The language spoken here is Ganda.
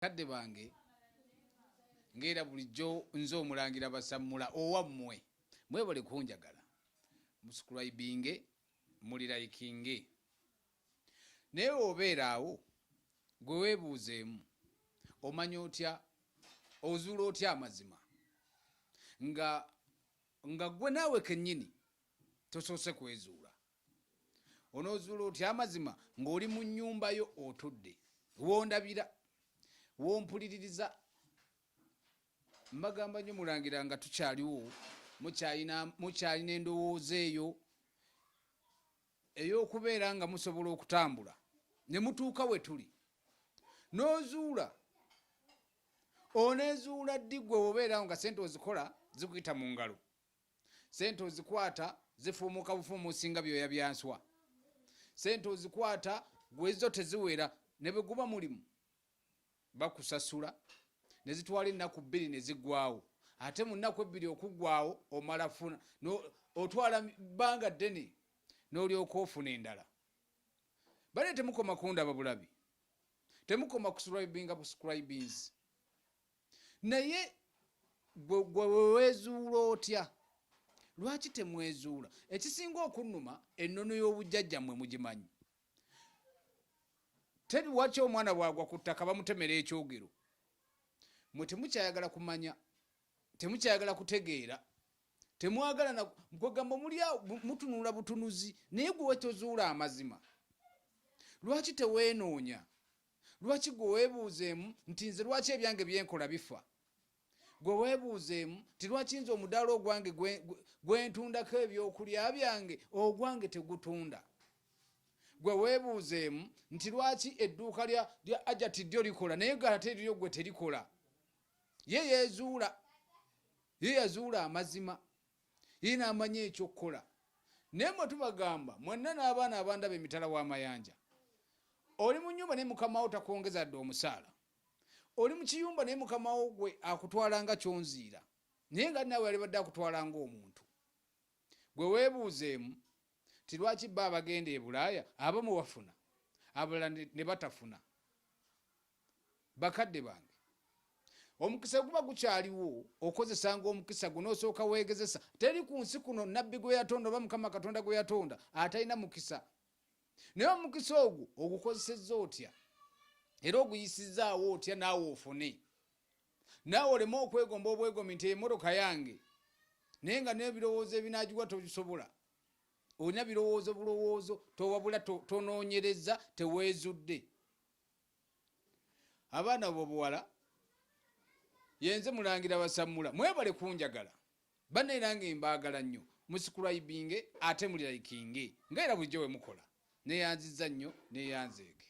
kadde bange ngera bulijjo nze omulangira basamula owammwe mwebale kunjagala musubscribinge muli likinge naye obeera awo gwe weebuuzeemu omanya otya ozuula otya amazima nga gwe naawe kennyini tosoose kwezuula onoozuula otya amazima ng'oli mu nnyumba yo otudde wondabira wompuliririza mbagamba nnyo mulangira nga tukyaliwo mukyalina endowooza eyo ey'okubeera nga musobola okutambula ne mutuuka we tuli n'ozuula oneezuula ddiggwe obeerawo nga sente ozikola zikuyita mu ngalo sente ozikwata zifuumuuka bufuumuusinga byoya byanswa sente ozikwata gwezo teziwera ne bwe guba mulimu bakusasula ne zitwala ennaku 2 ne ziggwawo ate mu nnaku 2 okuggwawo omala funa otwala bbanga ddene n'olyoka ofuna endala bale temukoma kundaba bulabi temukoma kusubscribinga busubscribings naye gwe weezuula otya lwaki temwezuula ekisinga okunnuma ennono y'obujjajjammwe mugimanyi teri waki omwana bwagwa ku ttaka bamutemera ekyogero mwe temukyayagala kumanya temukyayagala kutegeera temwagala kwegamba mutunula butunuzi naye gwe wetozuula amazima lwaki teweenoonya lwaki gwe weebuuzeemu nti nze lwaki ebyange byenkola bifa gwe weebuuzeemu ti lwaki nze omudaala ogwange gwentundako ebyokulya byange ogwange tegutunda gwe weebuuzeemu nti lwaki edduuka lya ajati ddyo likola naye ate liryo gwe terikola ye yazuula amazima ye n'amanya ekyokukola naye mwe tubagamba mwenna n'abaana abandaba emitala w'amayanja oli mu nnyumba naye mukamawo takwongeza dde omusaala oli mu kiyumba naye mukamawo gwe akutwala nga kyonziira naye nga naawe yalibadde akutwala ng'omuntu gwe weebuuzeemu ti lwaki bba abagenda e Bulaaya abamu bafuna abalala ne batafuna bakadde bange omukisa guba gukyaliwo okozesanga omukisa guno osooka weegezesa teri ku nsi kuno nabbi gwe yatonda oba mukama katonda gwe yatonda atalina mukisa naye omukisa ogwo ogukozesezza otya era oguyisizaawo otya naawe ofune naawe oleme okwegomba obwegomi nti emmotoka yange naye nga n'ebirowoozo ebinaagibwa tobisobola olina birowoozo bulowoozo towabula tonoonyereza teweezudde abaana bo buwala yenze mulangira basamula mwebale kunjagala banne era nga mbaagala nnyo musubscribinge ate muli likinge nga era bulijjo we mukola neyanziza nnyo neyanzeeke